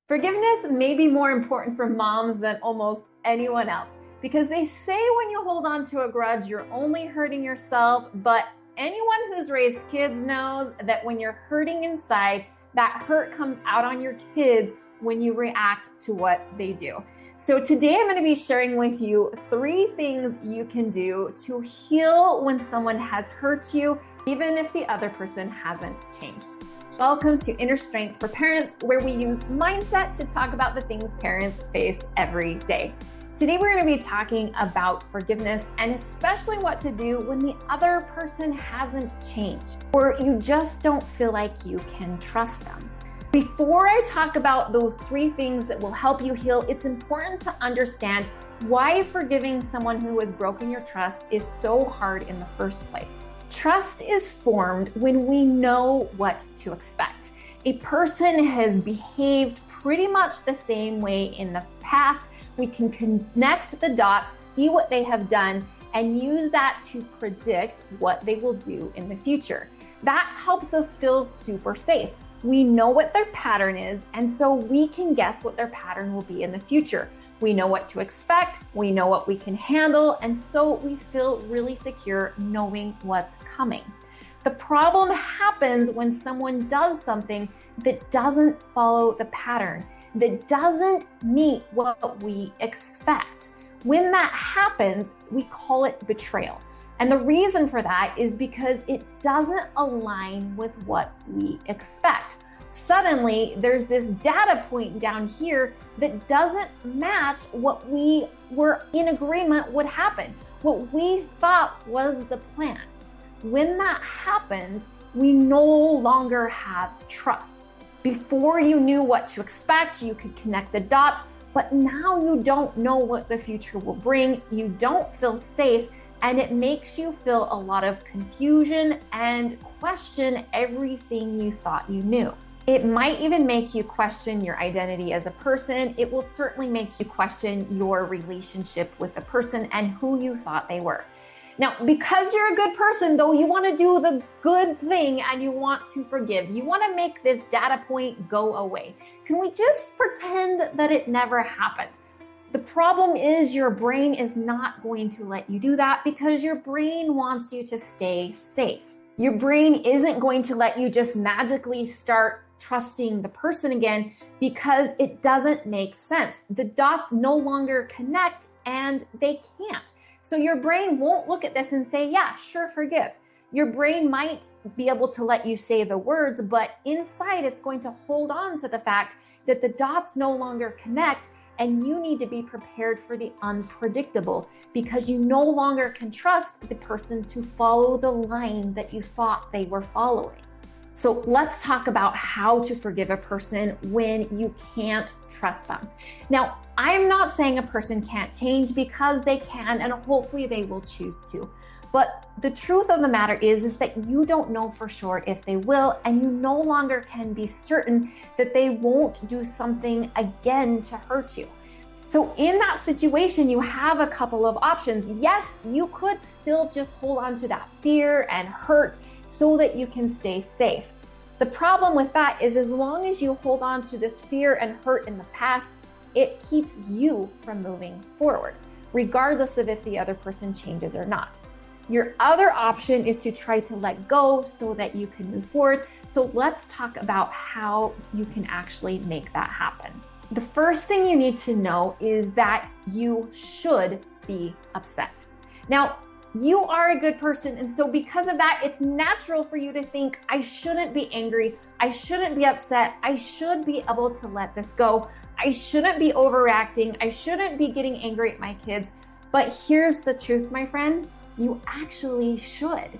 Forgiveness may be more important for moms than almost anyone else because they say when you hold on to a grudge, you're only hurting yourself. But anyone who's raised kids knows that when you're hurting inside, that hurt comes out on your kids when you react to what they do. So today I'm going to be sharing with you 3 things you can do to heal when someone has hurt you, even if the other person hasn't changed. Welcome to Inner Strength for Parents, where we use mindset to talk about the things parents face every day. Today, we're going to be talking about forgiveness and especially what to do when the other person hasn't changed or you just don't feel like you can trust them. Before I talk about those 3 things that will help you heal, it's important to understand why forgiving someone who has broken your trust is so hard in the first place. Trust is formed when we know what to expect. A person has behaved pretty much the same way in the past. We can connect the dots, see what they have done, and use that to predict what they will do in the future. That helps us feel super safe. We know what their pattern is, and so we can guess what their pattern will be in the future. We know what to expect, we know what we can handle, and so we feel really secure knowing what's coming. The problem happens when someone does something that doesn't follow the pattern, that doesn't meet what we expect. When that happens, we call it betrayal. And the reason for that is because it doesn't align with what we expect. Suddenly, there's this data point down here that doesn't match what we were in agreement would happen, what we thought was the plan. When that happens, we no longer have trust. Before you knew what to expect, you could connect the dots, but now you don't know what the future will bring. You don't feel safe, and it makes you feel a lot of confusion and question everything you thought you knew. It might even make you question your identity as a person. It will certainly make you question your relationship with the person and who you thought they were. Now, because you're a good person, though, you want to do the good thing and you want to forgive. You want to make this data point go away. Can we just pretend that it never happened? The problem is your brain is not going to let you do that because your brain wants you to stay safe. Your brain isn't going to let you just magically start trusting the person again because it doesn't make sense. The dots no longer connect and they can't. So your brain won't look at this and say, yeah, sure, forgive. Your brain might be able to let you say the words, but inside it's going to hold on to the fact that the dots no longer connect and you need to be prepared for the unpredictable because you no longer can trust the person to follow the line that you thought they were following. So let's talk about how to forgive a person when you can't trust them. Now, I'm not saying a person can't change because they can, and hopefully they will choose to. But the truth of the matter is that you don't know for sure if they will, and you no longer can be certain that they won't do something again to hurt you. So in that situation, you have a couple of options. Yes, you could still just hold on to that fear and hurt so that you can stay safe. The problem with that is as long as you hold on to this fear and hurt in the past, it keeps you from moving forward, regardless of if the other person changes or not. Your other option is to try to let go so that you can move forward. So let's talk about how you can actually make that happen. The first thing you need to know is that you should be upset. Now, you are a good person, and so because of that, it's natural for you to think, I shouldn't be angry, I shouldn't be upset, I should be able to let this go, I shouldn't be overreacting, I shouldn't be getting angry at my kids. But here's the truth, my friend, you actually should.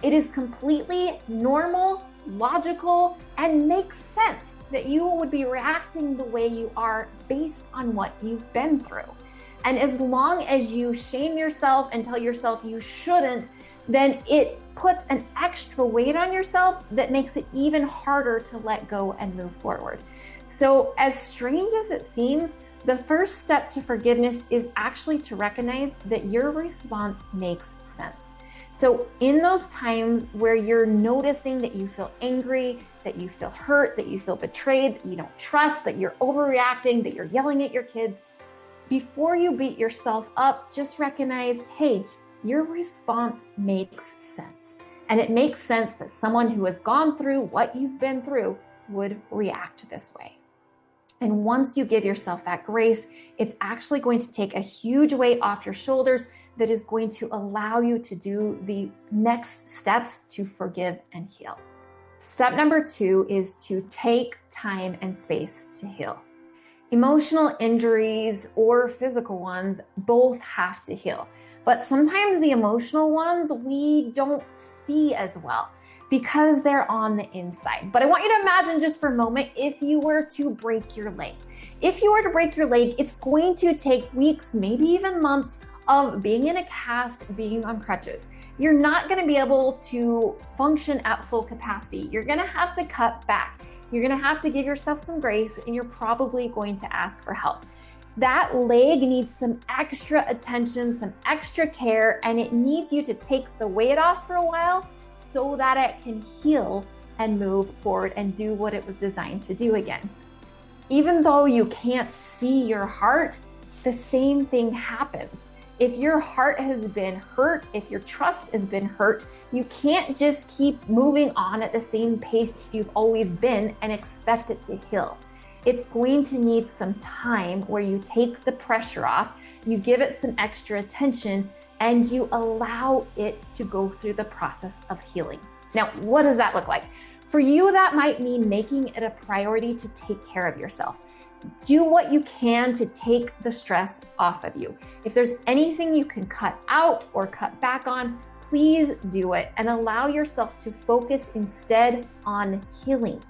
It is completely normal, logical, and makes sense that you would be reacting the way you are based on what you've been through. And as long as you shame yourself and tell yourself you shouldn't, then it puts an extra weight on yourself that makes it even harder to let go and move forward. So as strange as it seems, the first step to forgiveness is actually to recognize that your response makes sense. So in those times where you're noticing that you feel angry, that you feel hurt, that you feel betrayed, that you don't trust, that you're overreacting, that you're yelling at your kids, before you beat yourself up, just recognize, hey, your response makes sense. And it makes sense that someone who has gone through what you've been through would react this way. And once you give yourself that grace, it's actually going to take a huge weight off your shoulders that is going to allow you to do the next steps to forgive and heal. Step number 2 is to take time and space to heal. Emotional injuries or physical ones both have to heal. But sometimes the emotional ones we don't see as well because they're on the inside. But I want you to imagine just for a moment if you were to break your leg. If you were to break your leg, it's going to take weeks, maybe even months of being in a cast, being on crutches. You're not going to be able to function at full capacity. You're going to have to cut back. You're going to have to give yourself some grace, and you're probably going to ask for help. That leg needs some extra attention, some extra care, and it needs you to take the weight off for a while so that it can heal and move forward and do what it was designed to do again. Even though you can't see your heart, the same thing happens. If your heart has been hurt, if your trust has been hurt, you can't just keep moving on at the same pace you've always been and expect it to heal. It's going to need some time where you take the pressure off, you give it some extra attention, and you allow it to go through the process of healing. Now, what does that look like? For you, that might mean making it a priority to take care of yourself. Do what you can to take the stress off of you. If there's anything you can cut out or cut back on, please do it and allow yourself to focus instead on healing.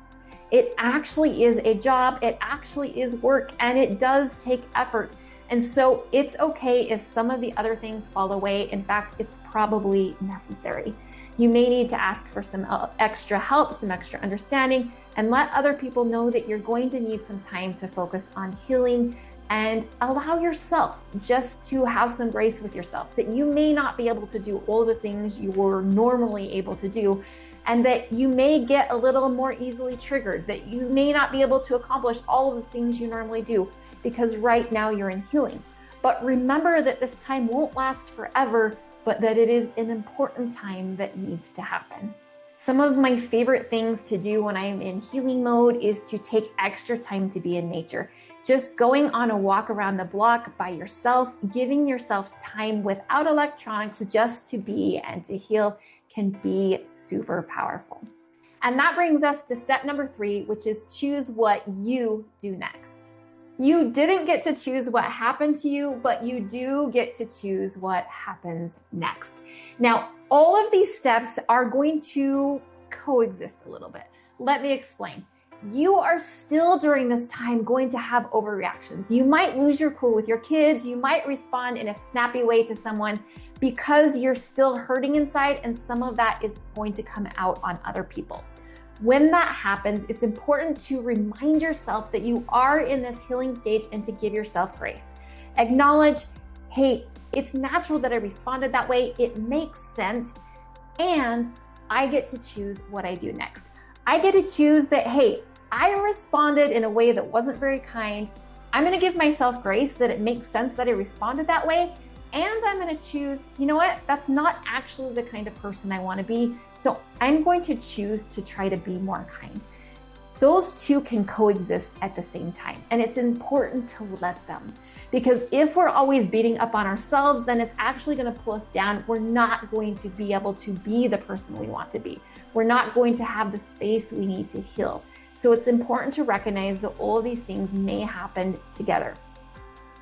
It actually is a job, it actually is work, and it does take effort. And so it's okay if some of the other things fall away. In fact, it's probably necessary. You may need to ask for some extra help, some extra understanding, and let other people know that you're going to need some time to focus on healing, and allow yourself just to have some grace with yourself that you may not be able to do all the things you were normally able to do, and that you may get a little more easily triggered, that you may not be able to accomplish all of the things you normally do because right now you're in healing. But remember that this time won't last forever, but that it is an important time that needs to happen. Some of my favorite things to do when I'm in healing mode is to take extra time to be in nature. Just going on a walk around the block by yourself, giving yourself time without electronics just to be and to heal can be super powerful. And that brings us to step number 3, which is choose what you do next. You didn't get to choose what happened to you, but you do get to choose what happens next. Now, all of these steps are going to coexist a little bit. Let me explain. You are still during this time going to have overreactions. You might lose your cool with your kids. You might respond in a snappy way to someone because you're still hurting inside, and some of that is going to come out on other people. When that happens, it's important to remind yourself that you are in this healing stage and to give yourself grace. Acknowledge, hey, it's natural that I responded that way. It makes sense. And I get to choose what I do next. I get to choose that, hey, I responded in a way that wasn't very kind. I'm going to give myself grace that it makes sense that I responded that way. And I'm going to choose, you know what, that's not actually the kind of person I want to be. So I'm going to choose to try to be more kind. Those two can coexist at the same time. And it's important to let them. Because if we're always beating up on ourselves, then it's actually going to pull us down. We're not going to be able to be the person we want to be. We're not going to have the space we need to heal. So it's important to recognize that all of these things may happen together.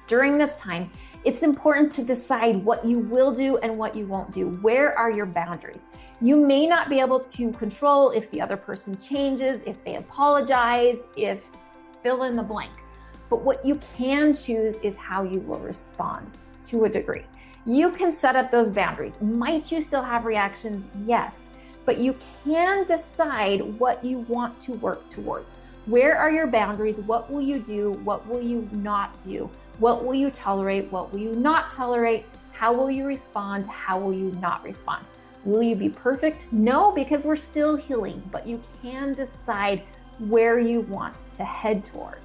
During this time, it's important to decide what you will do and what you won't do. Where are your boundaries? You may not be able to control if the other person changes, if they apologize, if fill in the blank. But what you can choose is how you will respond to a degree. You can set up those boundaries. Might you still have reactions? Yes. But you can decide what you want to work towards. Where are your boundaries? What will you do? What will you not do? What will you tolerate? What will you not tolerate? How will you respond? How will you not respond? Will you be perfect? No, because we're still healing, but you can decide where you want to head toward.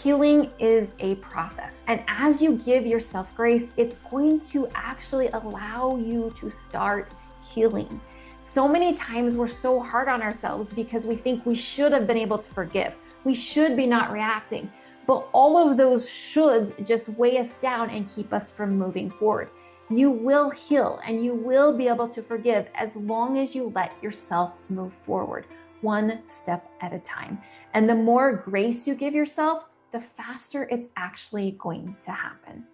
Healing is a process, and as you give yourself grace, it's going to actually allow you to start healing. So many times we're so hard on ourselves because we think we should have been able to forgive. We should be not reacting. But all of those shoulds just weigh us down and keep us from moving forward. You will heal and you will be able to forgive as long as you let yourself move forward, one step at a time. And the more grace you give yourself, the faster it's actually going to happen.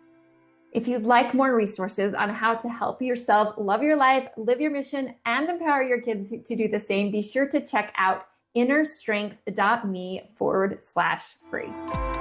If you'd like more resources on how to help yourself love your life, live your mission, and empower your kids to do the same, be sure to check out innerstrength.me/free.